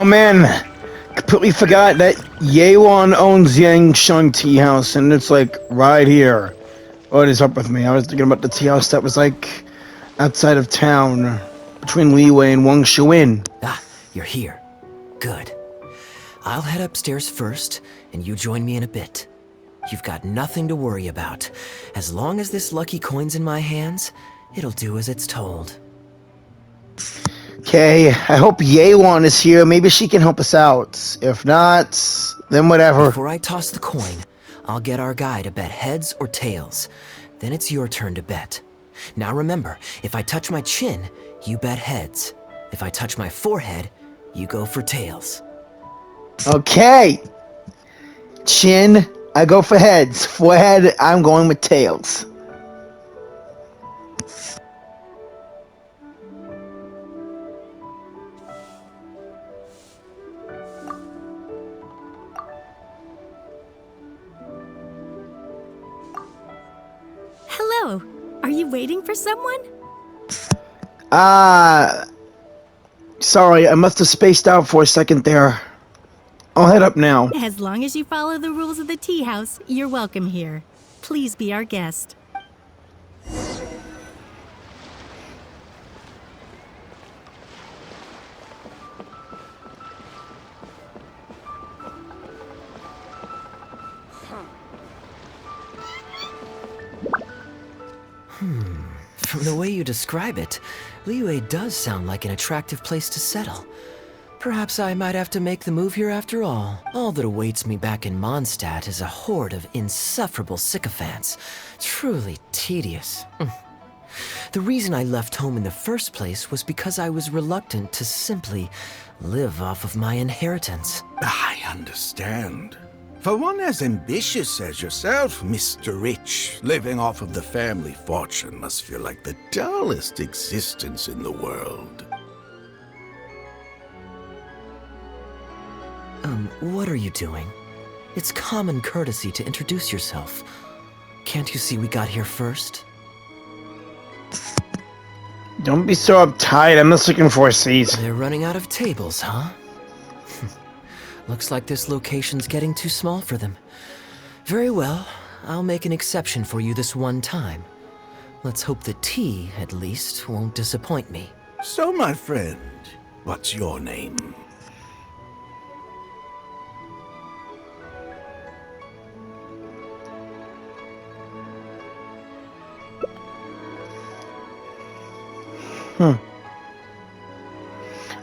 Oh man, completely forgot that Yewan owns Yangsheng Tea House, and it's like right here. What is up with me? I was thinking about the tea house that was like outside of town, between Liwei and Wangshuin. Ah, you're here. Good. I'll head upstairs first, and you join me in a bit. You've got nothing to worry about. As long as this lucky coin's in my hands, it'll do as it's told. Okay, I hope Yewan is here. Maybe she can help us out. If not, then whatever. Before I toss the coin, I'll get our guy to bet heads or tails. Then it's your turn to bet. Now remember, if I touch my chin, you bet heads. If I touch my forehead, you go for tails. Okay. Chin, I go for heads. Forehead, I'm going with tails. Hello. Are you waiting for someone? Sorry, I must have spaced out for a second there. I'll head up now. As long as you follow the rules of the tea house, you're welcome here. Please be our guest. From the way you describe it, Liyue does sound like an attractive place to settle. Perhaps I might have to make the move here after all. All that awaits me back in Mondstadt is a horde of insufferable sycophants. Truly tedious. The reason I left home in the first place was because I was reluctant to simply live off of my inheritance. I understand. For one as ambitious as yourself, Mr. Rich, living off of the family fortune must feel like the dullest existence in the world. What are you doing? It's common courtesy to introduce yourself. Can't you see we got here first? Don't be so uptight. I'm just looking for a seat. They're running out of tables, huh? Looks like this location's getting too small for them. Very well, I'll make an exception for you this one time. Let's hope the tea, at least, won't disappoint me. So, my friend, what's your name?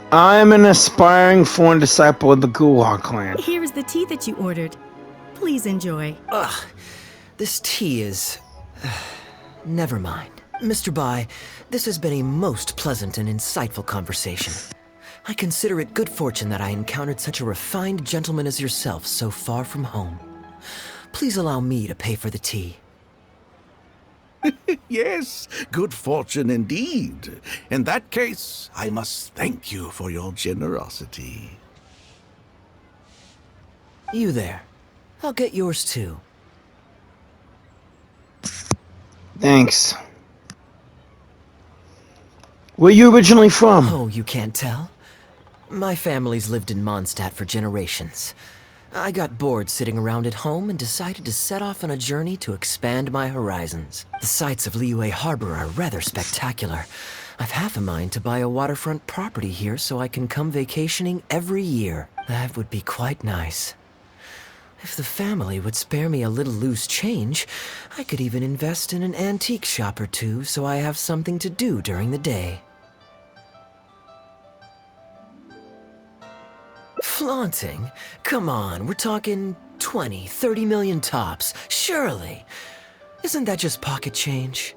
I'm an aspiring foreign disciple of the Guhua clan. Here is the tea that you ordered. Please enjoy. Ugh, this tea is... never mind. Mr. Bai, this has been a most pleasant and insightful conversation. I consider it good fortune that I encountered such a refined gentleman as yourself so far from home. Please allow me to pay for the tea. Yes, good fortune indeed. In that case, I must thank you for your generosity. You there. I'll get yours too. Thanks. Where you originally from? Oh, you can't tell? My family's lived in Mondstadt for generations. I got bored sitting around at home and decided to set off on a journey to expand my horizons. The sights of Liyue Harbor are rather spectacular. I've half a mind to buy a waterfront property here so I can come vacationing every year. That would be quite nice. If the family would spare me a little loose change, I could even invest in an antique shop or two so I have something to do during the day. Flaunting? Come on, we're talking 20, 30 million tops, surely. Isn't that just pocket change?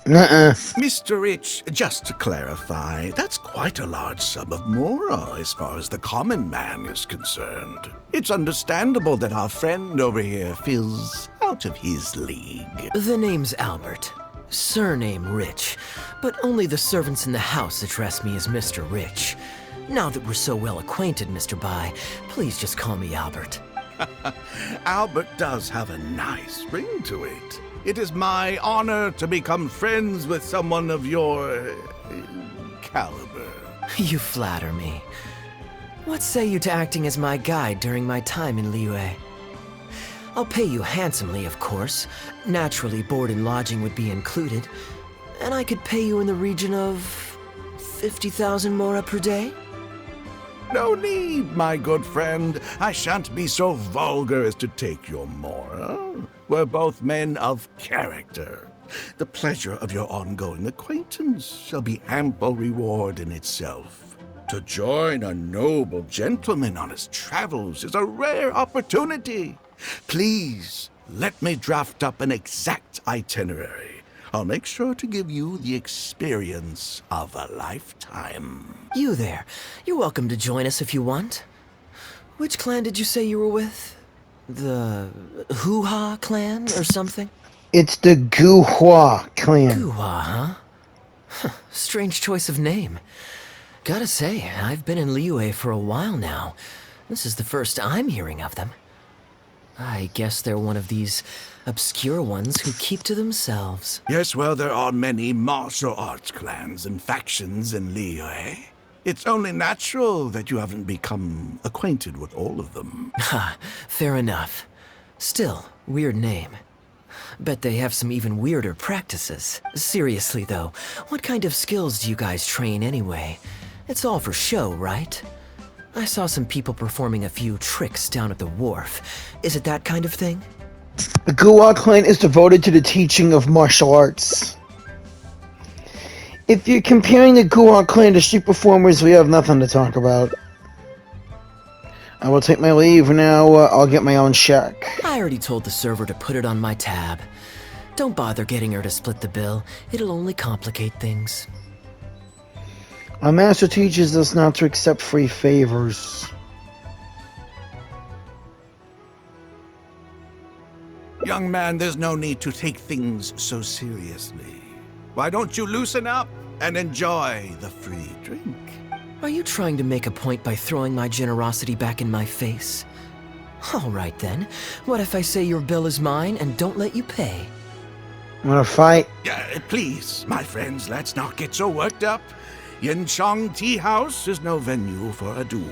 Nuh-uh. Mr. Rich, just to clarify, that's quite a large sum of mora as far as the common man is concerned. It's understandable that our friend over here feels out of his league. The name's Albert. Surname Rich. But only the servants in the house address me as Mr. Rich. Now that we're so well acquainted, Mr. Bai, please just call me Albert. Albert does have a nice ring to it. It is my honor to become friends with someone of your caliber. You flatter me. What say you to acting as my guide during my time in Liyue? I'll pay you handsomely, of course. Naturally, board and lodging would be included. And I could pay you in the region of 50,000 mora per day? No need, my good friend. I shan't be so vulgar as to take your mora. We're both men of character. The pleasure of your ongoing acquaintance shall be ample reward in itself. To join a noble gentleman on his travels is a rare opportunity. Please, let me draft up an exact itinerary. I'll make sure to give you the experience of a lifetime. You there. You're welcome to join us if you want. Which clan did you say you were with? The Hoo-Ha clan or something? It's the Gu-Hua clan. Hoo-Ha, huh? Strange choice of name. Gotta say, I've been in Liyue for a while now. This is the first I'm hearing of them. I guess they're one of these obscure ones who keep to themselves. Yes, well, there are many martial arts clans and factions in Liyue. It's only natural that you haven't become acquainted with all of them. Ha, fair enough. Still, weird name. Bet they have some even weirder practices. Seriously though, what kind of skills do you guys train anyway? It's all for show, right? I saw some people performing a few tricks down at the wharf. Is it that kind of thing? The Gu-Hua clan is devoted to the teaching of martial arts. If you're comparing the Gu-Hua clan to street performers, we have nothing to talk about. I will take my leave now. I'll get my own check. I already told the server to put it on my tab. Don't bother getting her to split the bill. It'll only complicate things. Our master teaches us not to accept free favors. Young man, there's no need to take things so seriously. Why don't you loosen up and enjoy the free drink? Are you trying to make a point by throwing my generosity back in my face? All right then. What if I say your bill is mine and don't let you pay? Wanna fight? Please, my friends, let's not get so worked up. Yinchang Tea House is no venue for a duel.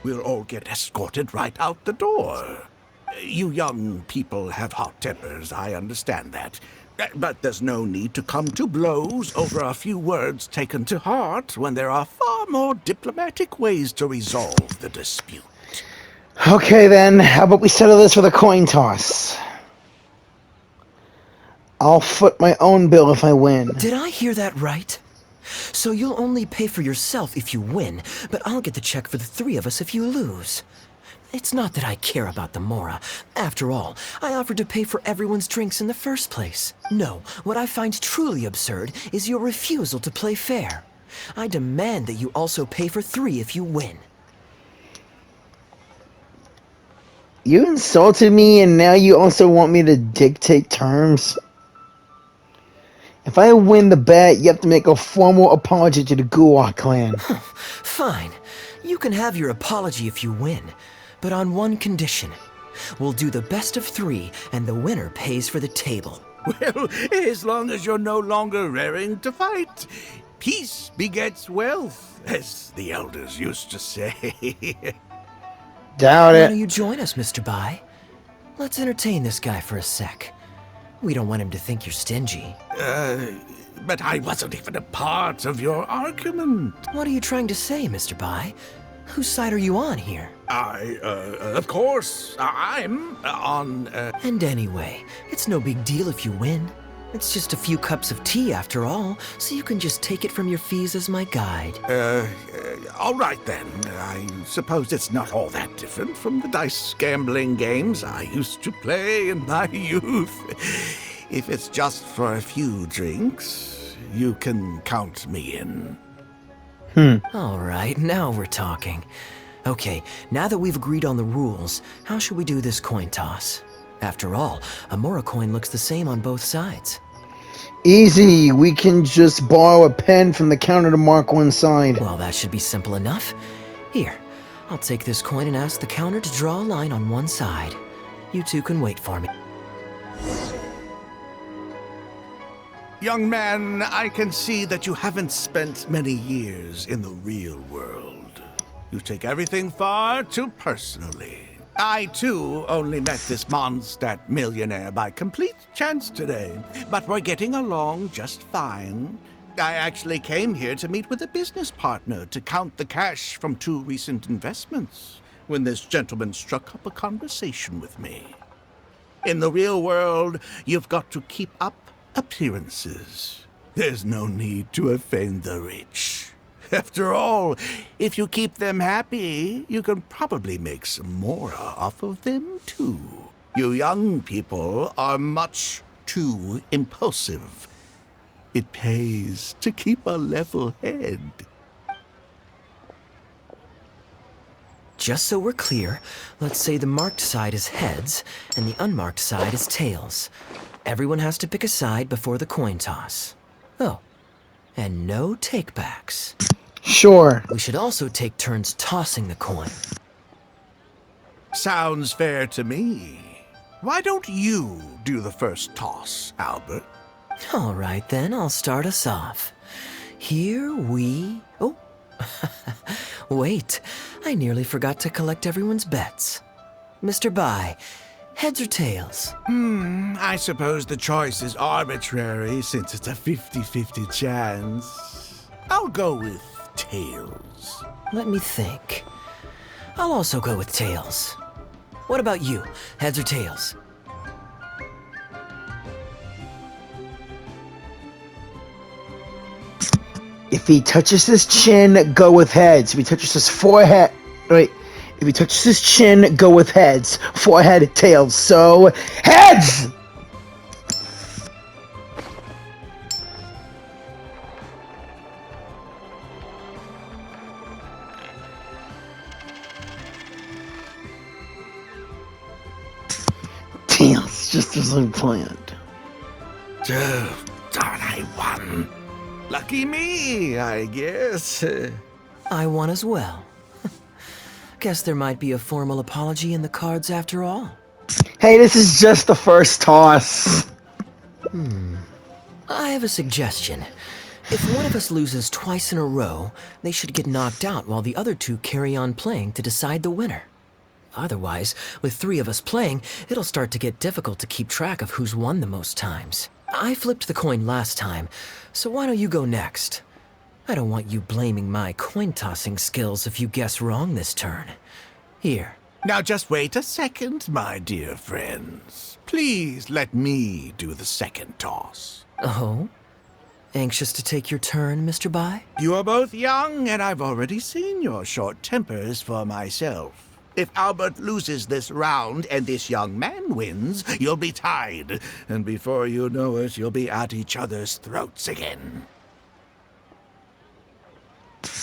We'll all get escorted right out the door. You young people have hot tempers, I understand that. But there's no need to come to blows over a few words taken to heart when there are far more diplomatic ways to resolve the dispute. Okay then, how about we settle this with a coin toss? I'll foot my own bill if I win. Did I hear that right? So you'll only pay for yourself if you win, but I'll get the check for the three of us if you lose. It's not that I care about the mora. After all, I offered to pay for everyone's drinks in the first place. No, what I find truly absurd is your refusal to play fair. I demand that you also pay for three if you win. You insulted me and now you also want me to dictate terms? If I win the bet, you have to make a formal apology to the Gu-Hua clan. Fine. You can have your apology if you win. But on one condition. We'll do the best of three, and the winner pays for the table. Well, as long as you're no longer raring to fight, peace begets wealth, as the elders used to say. Doubt Why it. don't you join us, Mr. Bai? Let's entertain this guy for a sec. We don't want him to think you're stingy. But I wasn't even a part of your argument. What are you trying to say, Mr. Bai? Whose side are you on here? Of course, I'm on, And anyway, it's no big deal if you win. It's just a few cups of tea after all, so you can just take it from your fees as my guide. all right then. I suppose it's not all that different from the dice gambling games I used to play in my youth. If it's just for a few drinks, you can count me in. All right, now we're talking. Okay, now that we've agreed on the rules, how should we do this coin toss? After all, a Mora coin looks the same on both sides. Easy. We can just borrow a pen from the counter to mark one side. Well, that should be simple enough. Here, I'll take this coin and ask the counter to draw a line on one side. You two can wait for me. Young man, I can see that you haven't spent many years in the real world. You take everything far too personally. I, too, only met this Mondstadt millionaire by complete chance today, but we're getting along just fine. I actually came here to meet with a business partner to count the cash from 2 recent investments, when this gentleman struck up a conversation with me. In the real world, you've got to keep up appearances. There's no need to offend the rich. After all, if you keep them happy, you can probably make some more off of them, too. You young people are much too impulsive. It pays to keep a level head. Just so we're clear, let's say the marked side is heads and the unmarked side is tails. Everyone has to pick a side before the coin toss. Oh, and no takebacks. Sure. We should also take turns tossing the coin. Sounds fair to me. Why don't you do the first toss, Albert? All right then, I'll start us off. Here we... Oh, wait, I nearly forgot to collect everyone's bets. Mr. Bai, heads or tails? I suppose the choice is arbitrary since it's a 50-50 chance. I'll go with tails. Let me think. I'll also go with tails. What about you, heads or tails? If he touches his chin, go with heads. If he touches his forehead... Wait. If he touches his chin, go with heads. Forehead, tails. So, heads! Tails, just as I planned. Oh, darn, I won. Lucky me, I guess. I won as well. Guess there might be a formal apology in the cards after all. Hey, this is just the first toss. I have a suggestion. If one of us loses twice in a row, they should get knocked out while the other 2 carry on playing to decide the winner. Otherwise, with 3 of us playing, it'll start to get difficult to keep track of who's won the most times. I flipped the coin last time, so why don't you go next? I don't want you blaming my coin-tossing skills if you guess wrong this turn. Here. Now just wait a second, my dear friends. Please let me do the second toss. Oh? Anxious to take your turn, Mr. Bai? You are both young, and I've already seen your short tempers for myself. If Albert loses this round and this young man wins, you'll be tied. And before you know it, you'll be at each other's throats again.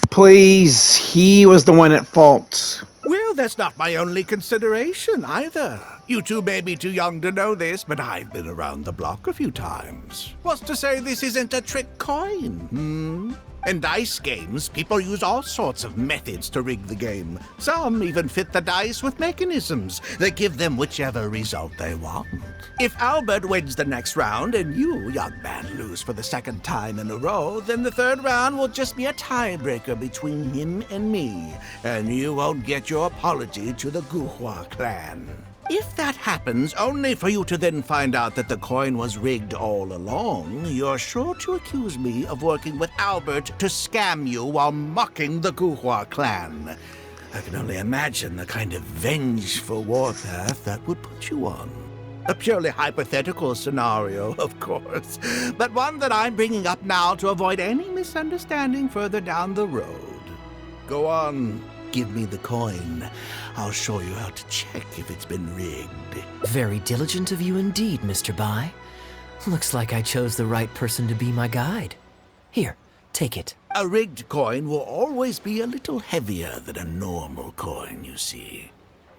Please, he was the one at fault. Well, that's not my only consideration, either. You two may be too young to know this, but I've been around the block a few times. What's to say this isn't a trick coin, In dice games, people use all sorts of methods to rig the game. Some even fit the dice with mechanisms that give them whichever result they want. If Albert wins the next round and you, young man, lose for the second time in a row, then the third round will just be a tiebreaker between him and me, and you won't get your apology to the Guhua clan. If that happens, only for you to then find out that the coin was rigged all along, you're sure to accuse me of working with Albert to scam you while mocking the Guhua clan. I can only imagine the kind of vengeful warpath that would put you on. A purely hypothetical scenario, of course, but one that I'm bringing up now to avoid any misunderstanding further down the road. Go on, give me the coin. I'll show you how to check if it's been rigged. Very diligent of you indeed, Mr. Bai. Looks like I chose the right person to be my guide. Here, take it. A rigged coin will always be a little heavier than a normal coin, you see.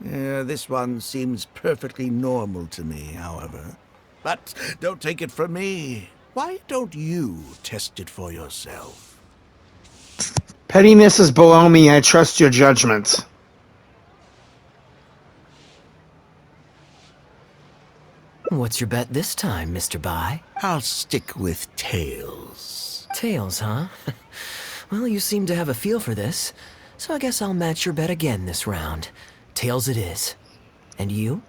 Yeah, this one seems perfectly normal to me, however. But don't take it from me. Why don't you test it for yourself? Pettiness is below me. I trust your judgment. What's your bet this time, Mr. Bai? I'll stick with tails. Tails, huh? Well, you seem to have a feel for this, so I guess I'll match your bet again this round. Tails it is. And you?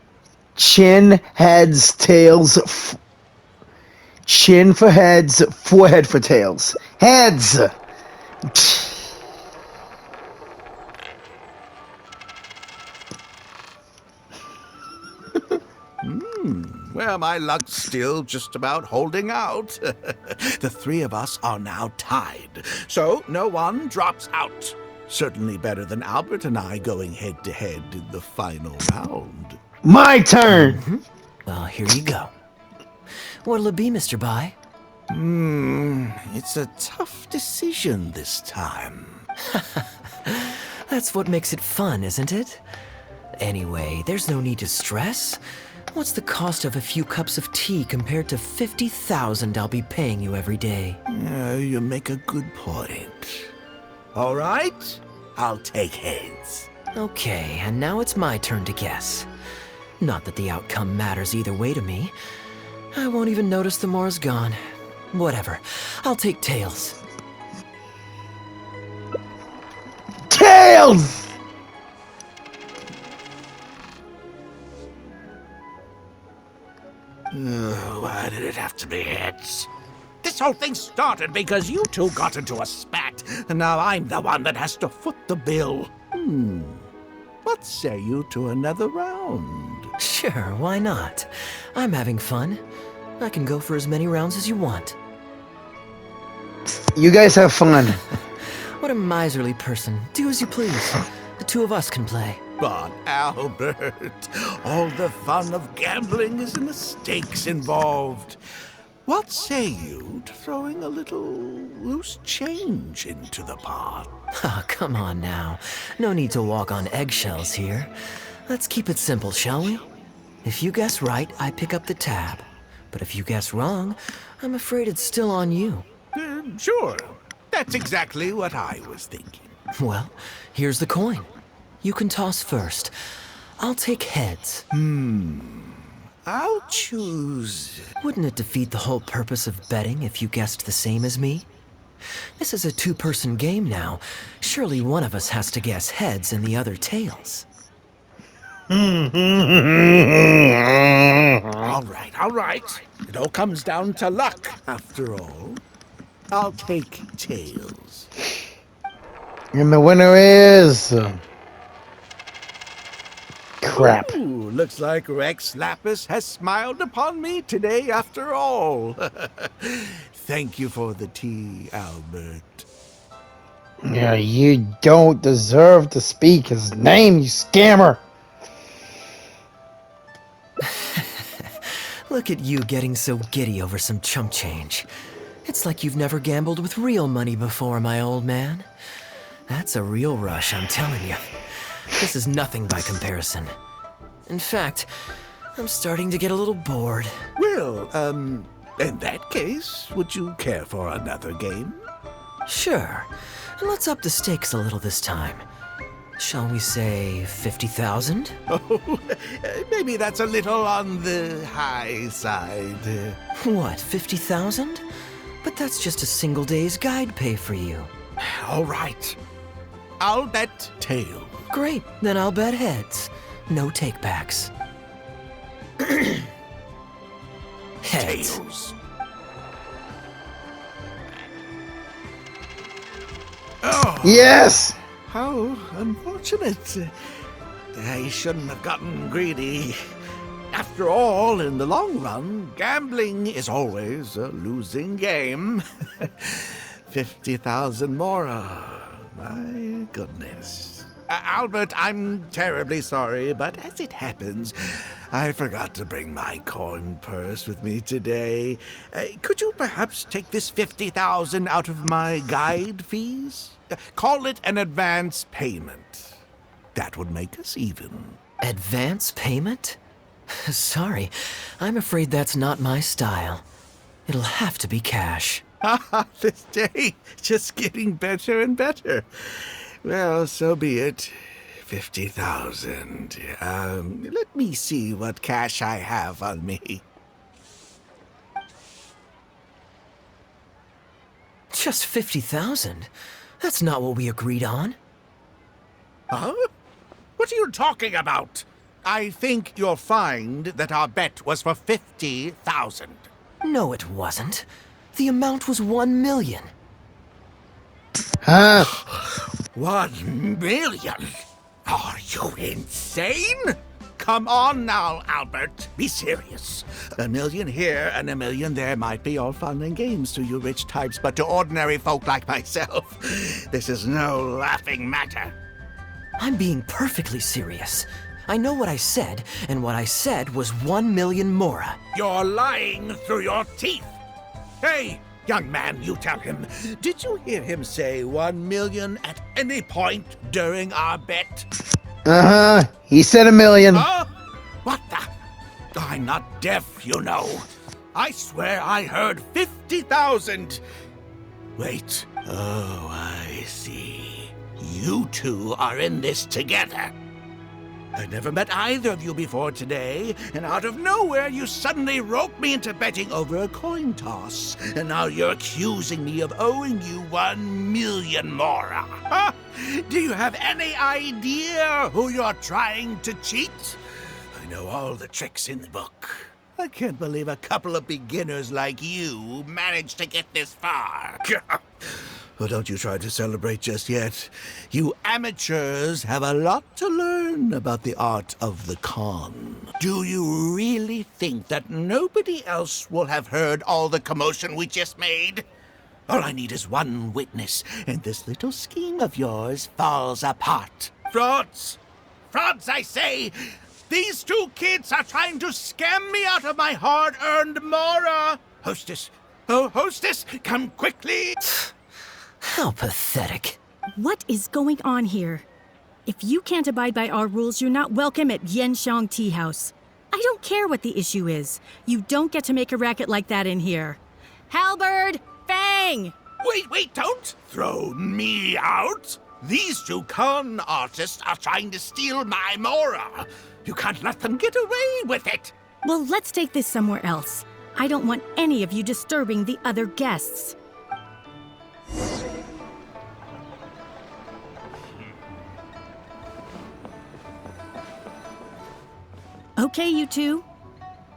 Chin, heads, tails. Chin for heads, forehead for tails. Heads! Well, my luck's still just about holding out. The three of us are now tied, so no one drops out. Certainly better than Albert and I going head-to-head in the final round. My turn! Well, here you go. What'll it be, Mr. Bai? It's a tough decision this time. That's what makes it fun, isn't it? Anyway, there's no need to stress. What's the cost of a few cups of tea compared to 50,000 I'll be paying you every day? You make a good point. All right, I'll take heads. Okay, and now it's my turn to guess. Not that the outcome matters either way to me. I won't even notice the more's gone. Whatever, I'll take tails. Tails! Why did it have to be heads? This whole thing started because you two got into a spat, and now I'm the one that has to foot the bill. What say you to another round? Sure, why not? I'm having fun. I can go for as many rounds as you want. You guys have fun. What a miserly person. Do as you please. The two of us can play. But Albert, all the fun of gambling is in the stakes involved. What say you to throwing a little loose change into the pot? Oh, come on now. No need to walk on eggshells here. Let's keep it simple, shall we? If you guess right, I pick up the tab. But if you guess wrong, I'm afraid it's still on you. Sure. That's exactly what I was thinking. Well, here's the coin. You can toss first. I'll take heads. I'll choose. Wouldn't it defeat the whole purpose of betting if you guessed the same as me? This is a two-person game now. Surely one of us has to guess heads and the other tails. All right. It all comes down to luck, after all. I'll take tails. And the winner is... crap. Ooh, looks like Rex Lapis has smiled upon me today after all. Thank you for the tea, Albert. Yeah, you don't deserve to speak his name, you scammer. Look at you getting so giddy over some chump change. It's like you've never gambled with real money before, my old man. That's a real rush, I'm telling you. This is nothing by comparison. In fact, I'm starting to get a little bored. Well, in that case, would you care for another game? Sure. And let's up the stakes a little this time. Shall we say 50,000? Oh, maybe that's a little on the high side. What, 50,000? But that's just a single day's guide pay for you. All right. I'll bet tails. Great, then I'll bet heads. No takebacks. Heads. Tails. Oh, Yes! how unfortunate. I shouldn't have gotten greedy. After all, in the long run, gambling is always a losing game. 50,000 more. My goodness. Albert, I'm terribly sorry, but as it happens, I forgot to bring my coin purse with me today. Could you perhaps take this 50,000 out of my guide fees? Call it an advance payment. That would make us even. Advance payment? Sorry, I'm afraid that's not my style. It'll have to be cash. This day just getting better and better. Well, so be it. 50,000. Let me see what cash I have on me. Just 50,000? That's not what we agreed on. Huh? What are you talking about? I think you'll find that our bet was for 50,000. No, it wasn't. The amount was 1 million. Huh? 1 million? Are you insane? Come on now, Albert. Be serious. 1 million here and 1 million there might be all fun and games to you rich types, but to ordinary folk like myself, this is no laughing matter. I'm being perfectly serious. I know what I said, and what I said was 1 million mora. You're lying through your teeth. Hey, young man, you tell him. Did you hear him say 1 million at any point during our bet? Uh-huh. He said 1 million. Huh? What the? I'm not deaf, you know. I swear I heard 50,000. Wait. Oh, I see. You two are in this together. I never met either of you before today, and out of nowhere you suddenly roped me into betting over a coin toss, and now you're accusing me of owing you 1 million mora. Huh? Do you have any idea who you're trying to cheat? I know all the tricks in the book. I can't believe a couple of beginners like you managed to get this far. Well, don't you try to celebrate just yet. You amateurs have a lot to learn about the art of the con. Do you really think that nobody else will have heard all the commotion we just made? All I need is one witness, and this little scheme of yours falls apart. Frauds! Frauds, I say! These two kids are trying to scam me out of my hard-earned mora! Hostess! Oh, hostess! Come quickly! How pathetic. What is going on here? If you can't abide by our rules, you're not welcome at Yenshang Tea House. I don't care what the issue is. You don't get to make a racket like that in here. Halberd! Fang! Wait, don't throw me out! These two con artists are trying to steal my mora. You can't let them get away with it. Well, let's take this somewhere else. I don't want any of you disturbing the other guests. Okay, you two.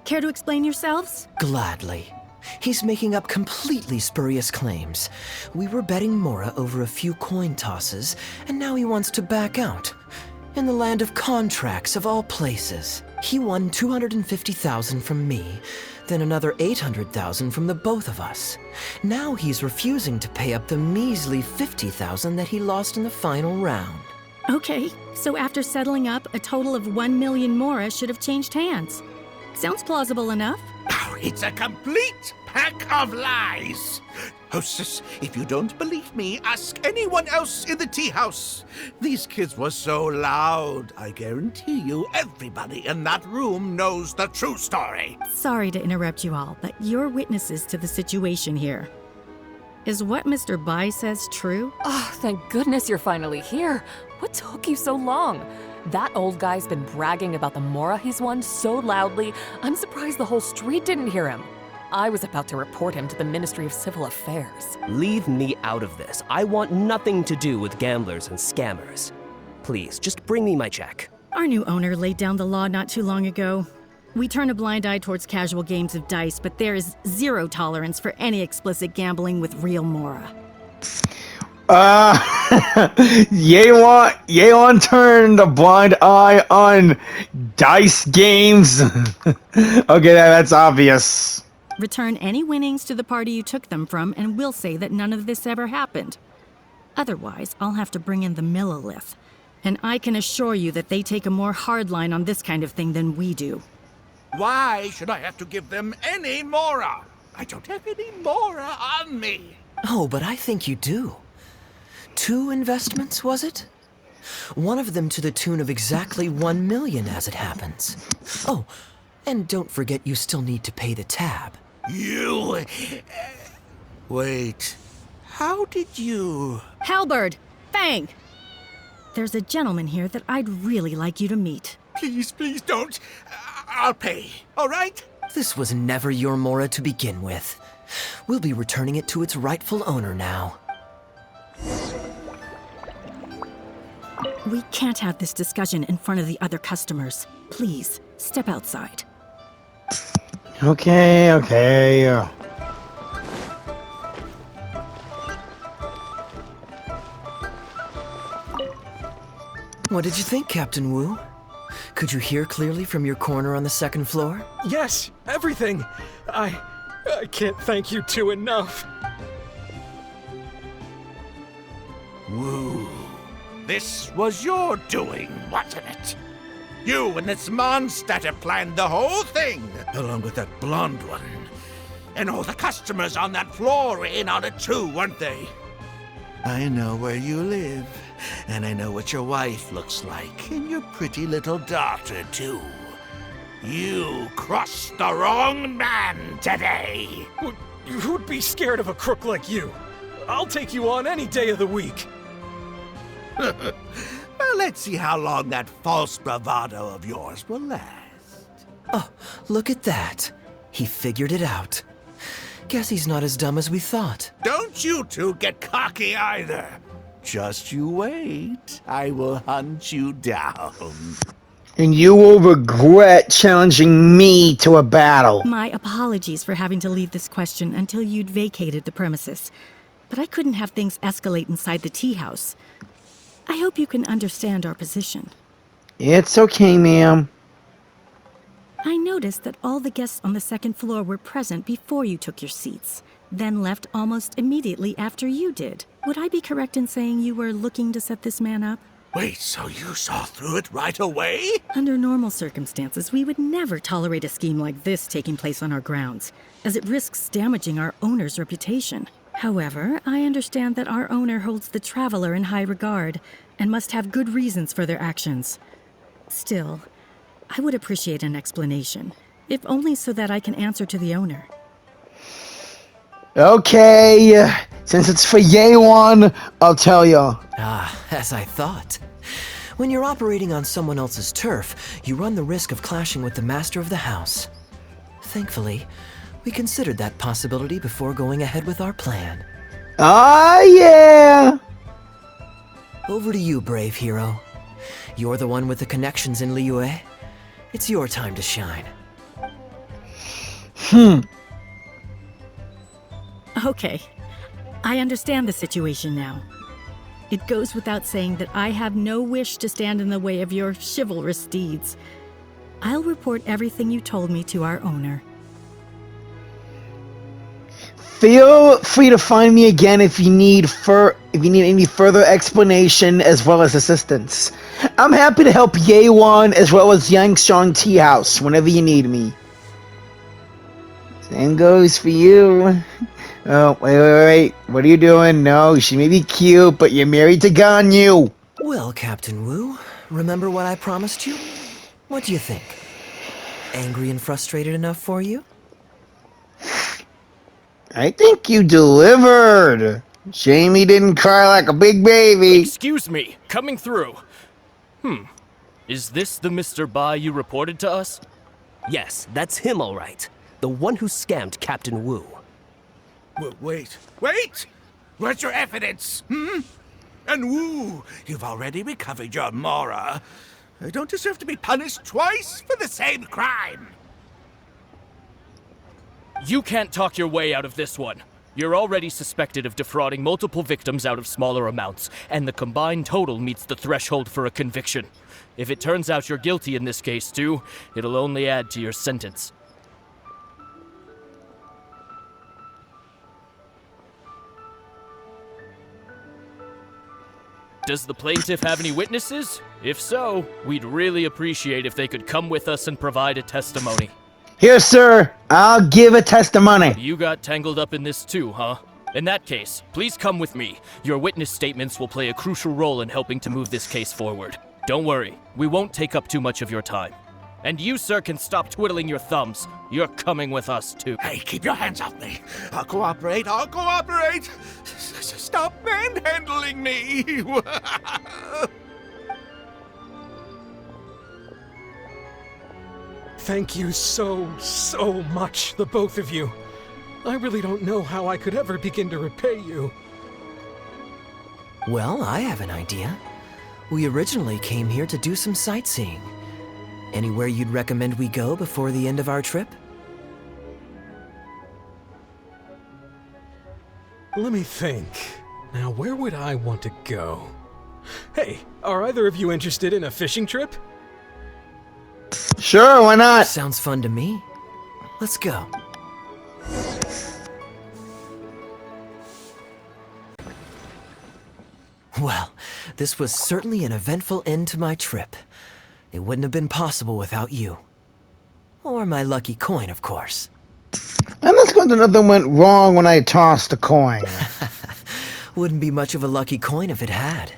Care to explain yourselves? Gladly. He's making up completely spurious claims. We were betting mora over a few coin tosses, and now he wants to back out. In the land of contracts, of all places. He won 250,000 from me, then another 800,000 from the both of us. Now he's refusing to pay up the measly 50,000 that he lost in the final round. Okay, so after settling up, a total of 1 million mora should have changed hands. Sounds plausible enough. Oh, it's a complete pack of lies. Hostess, if you don't believe me, ask anyone else in the tea house. These kids were so loud. I guarantee you everybody in that room knows the true story. Sorry to interrupt you all, but you're witnesses to the situation here. Is what Mr. Bai says true? Oh, thank goodness you're finally here. What took you so long? That old guy's been bragging about the mora he's won so loudly, I'm surprised the whole street didn't hear him. I was about to report him to the Ministry of Civil Affairs. Leave me out of this. I want nothing to do with gamblers and scammers. Please, just bring me my check. Our new owner laid down the law not too long ago. We turn a blind eye towards casual games of dice, but there is zero tolerance for any explicit gambling with real mora. Yeon turned a blind eye on dice games. Okay, that's obvious. Return any winnings to the party you took them from, and we'll say that none of this ever happened. Otherwise, I'll have to bring in the Millilith. And I can assure you that they take a more hard line on this kind of thing than we do. Why should I have to give them any mora? I don't have any mora on me. Oh, but I think you do. 2 investments, was it? One of them to the tune of exactly 1 million as it happens. Oh, and don't forget you still need to pay the tab. You... Wait. How did you... Halberd! Fang! There's a gentleman here that I'd really like you to meet. Please don't. I'll pay, all right? This was never your mora to begin with. We'll be returning it to its rightful owner now. We can't have this discussion in front of the other customers. Please, step outside. Okay. What did you think, Captain Wu? Could you hear clearly from your corner on the second floor? Yes, everything. I can't thank you two enough. Woo. This was your doing, wasn't it? You and this monster planned the whole thing, along with that blonde one. And all the customers on that floor were in on it too, weren't they? I know where you live, and I know what your wife looks like, and your pretty little daughter too. You crossed the wrong man today. Who'd be scared of a crook like you? I'll take you on any day of the week. Well, let's see how long that false bravado of yours will last. Oh, look at that. He figured it out. Guess he's not as dumb as we thought. Don't you two get cocky either. Just you wait. I will hunt you down. And you will regret challenging me to a battle. My apologies for having to leave this question until you'd vacated the premises. But I couldn't have things escalate inside the tea house. I hope you can understand our position. It's okay, ma'am. I noticed that all the guests on the second floor were present before you took your seats, then left almost immediately after you did. Would I be correct in saying you were looking to set this man up? Wait, so you saw through it right away? Under normal circumstances, we would never tolerate a scheme like this taking place on our grounds, as it risks damaging our owner's reputation. However, I understand that our owner holds the traveler in high regard and must have good reasons for their actions. Still, I would appreciate an explanation, if only so that I can answer to the owner. Okay, since it's for Yeon, I'll tell ya. Ah, as I thought. When you're operating on someone else's turf, you run the risk of clashing with the master of the house. Thankfully, we considered that possibility before going ahead with our plan. Ah, yeah. Over to you, brave hero. You're the one with the connections in Liyue. It's your time to shine. Okay, I understand the situation now. It goes without saying that I have no wish to stand in the way of your chivalrous deeds. I'll report everything you told me to our owner. Feel free to find me again if you need any further explanation as well as assistance. I'm happy to help Yeon as well as Yangshan Tea House whenever you need me. Same goes for you. Oh, wait. What are you doing? No, she may be cute, but you're married to Ganyu. Well, Captain Wu, remember what I promised you? What do you think? Angry and frustrated enough for you? I think you delivered. Shame he didn't cry like a big baby. Excuse me, coming through. Is this the Mr. Bai you reported to us? Yes, that's him all right. The one who scammed Captain Wu. Wait! Where's your evidence? And Wu, you've already recovered your Mora. I don't deserve to be punished twice for the same crime. You can't talk your way out of this one. You're already suspected of defrauding multiple victims out of smaller amounts, and the combined total meets the threshold for a conviction. If it turns out you're guilty in this case too, it'll only add to your sentence. Does the plaintiff have any witnesses? If so, we'd really appreciate if they could come with us and provide a testimony. Here, sir. I'll give a testimony. You got tangled up in this too, huh? In that case, please come with me. Your witness statements will play a crucial role in helping to move this case forward. Don't worry, we won't take up too much of your time. And you, sir, can stop twiddling your thumbs. You're coming with us too. Hey, keep your hands off me. I'll cooperate. Stop manhandling me. Thank you so much, the both of you. I really don't know how I could ever begin to repay you. Well, I have an idea. We originally came here to do some sightseeing. Anywhere you'd recommend we go before the end of our trip? Let me think. Now, where would I want to go? Hey, are either of you interested in a fishing trip? Sure, why not? Sounds fun to me. Let's go. Well, this was certainly an eventful end to my trip. It wouldn't have been possible without you. Or my lucky coin, of course. And let's go into nothing went wrong when I tossed a coin. Wouldn't be much of a lucky coin if it had.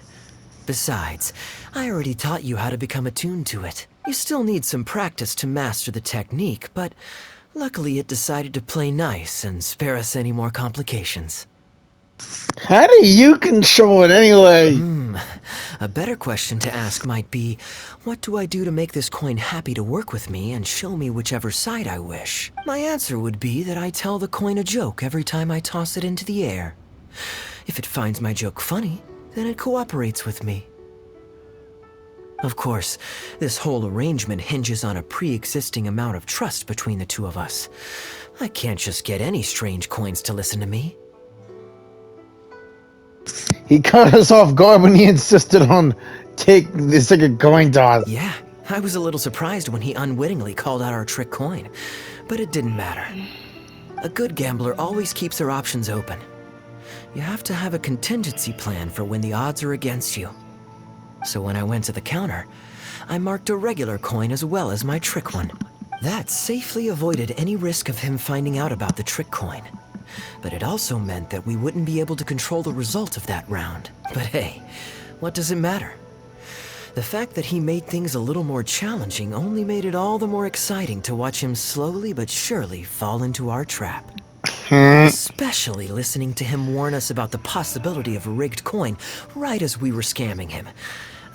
Besides, I already taught you how to become attuned to it. You still need some practice to master the technique, but luckily it decided to play nice and spare us any more complications. How do you control it anyway? A better question to ask might be, what do I do to make this coin happy to work with me and show me whichever side I wish? My answer would be that I tell the coin a joke every time I toss it into the air. If it finds my joke funny, then it cooperates with me. Of course, this whole arrangement hinges on a pre-existing amount of trust between the two of us. I can't just get any strange coins to listen to me. He caught us off guard when he insisted on take this like a coin toss. Yeah, I was a little surprised when he unwittingly called out our trick coin, but it didn't matter. A good gambler always keeps their options open. You have to have a contingency plan for when the odds are against you. So when I went to the counter, I marked a regular coin as well as my trick one. That safely avoided any risk of him finding out about the trick coin. But it also meant that we wouldn't be able to control the result of that round. But hey, what does it matter? The fact that he made things a little more challenging only made it all the more exciting to watch him slowly but surely fall into our trap. Especially listening to him warn us about the possibility of a rigged coin right as we were scamming him.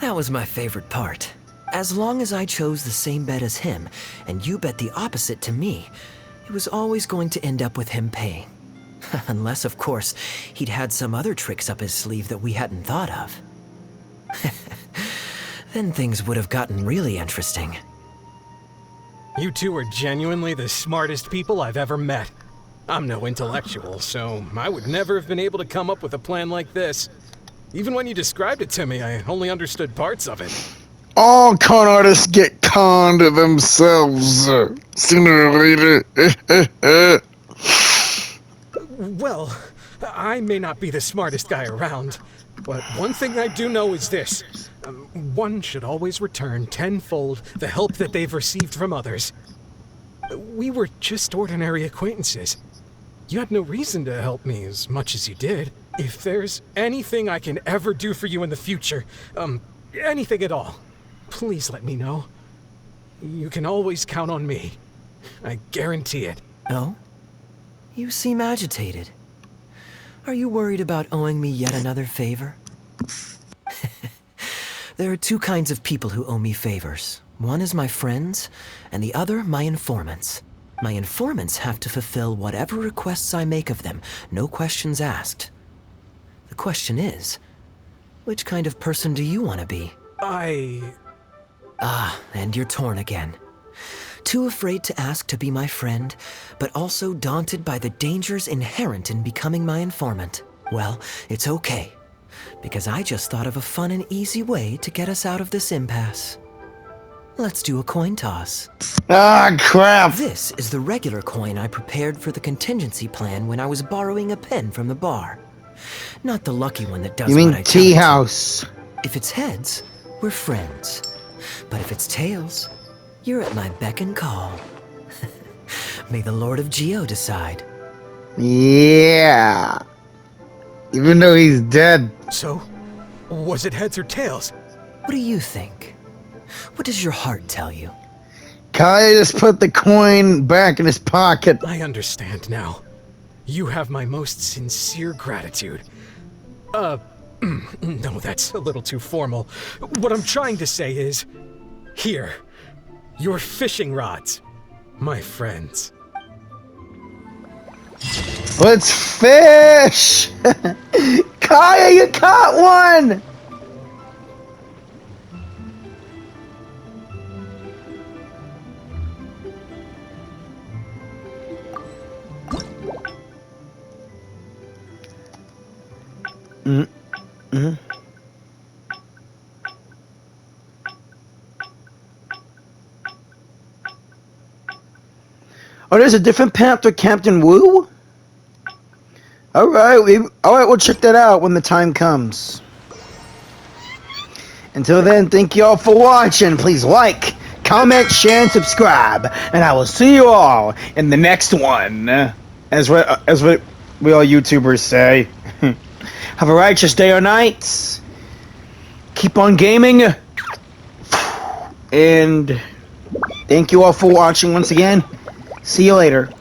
That was my favorite part. As long as I chose the same bet as him, and you bet the opposite to me, it was always going to end up with him paying. Unless, of course, he'd had some other tricks up his sleeve that we hadn't thought of. Then things would have gotten really interesting. You two are genuinely the smartest people I've ever met. I'm no intellectual, so I would never have been able to come up with a plan like this. Even when you described it to me, I only understood parts of it. All con artists get conned themselves sooner or later. Well, I may not be the smartest guy around, but one thing I do know is this. One should always return tenfold the help that they've received from others. We were just ordinary acquaintances. You had no reason to help me as much as you did. If there's anything I can ever do for you in the future, anything at all, please let me know. You can always count on me. I guarantee it. Oh? You seem agitated. Are you worried about owing me yet another favor? There are two kinds of people who owe me favors. One is my friends, and the other my informants. My informants have to fulfill whatever requests I make of them, no questions asked. The question is, which kind of person do you want to be? Ah, and you're torn again. Too afraid to ask to be my friend, but also daunted by the dangers inherent in becoming my informant. Well, it's okay, because I just thought of a fun and easy way to get us out of this impasse. Let's do a coin toss. Ah, crap! This is the regular coin I prepared for the contingency plan when I was borrowing a pen from the bar. Not the lucky one that does You what mean I tell it tea to. house? If it's heads, we're friends. But if it's tails, you're at my beck and call. May the Lord of Geo decide. Yeah. Even though he's dead. So, was it heads or tails? What do you think? What does your heart tell you? Kaeya just put the coin back in his pocket. I understand now. You have my most sincere gratitude. No, that's a little too formal. What I'm trying to say is, here, your fishing rods, my friends. Let's fish! Kaeya, you caught one! Oh, there's a different path to Captain Wu? Alright, we'll check that out when the time comes. Until then, thank you all for watching. Please like, comment, share, and subscribe. And I will see you all in the next one. As what we all YouTubers say. Have a righteous day or night. Keep on gaming. And thank you all for watching once again. See you later.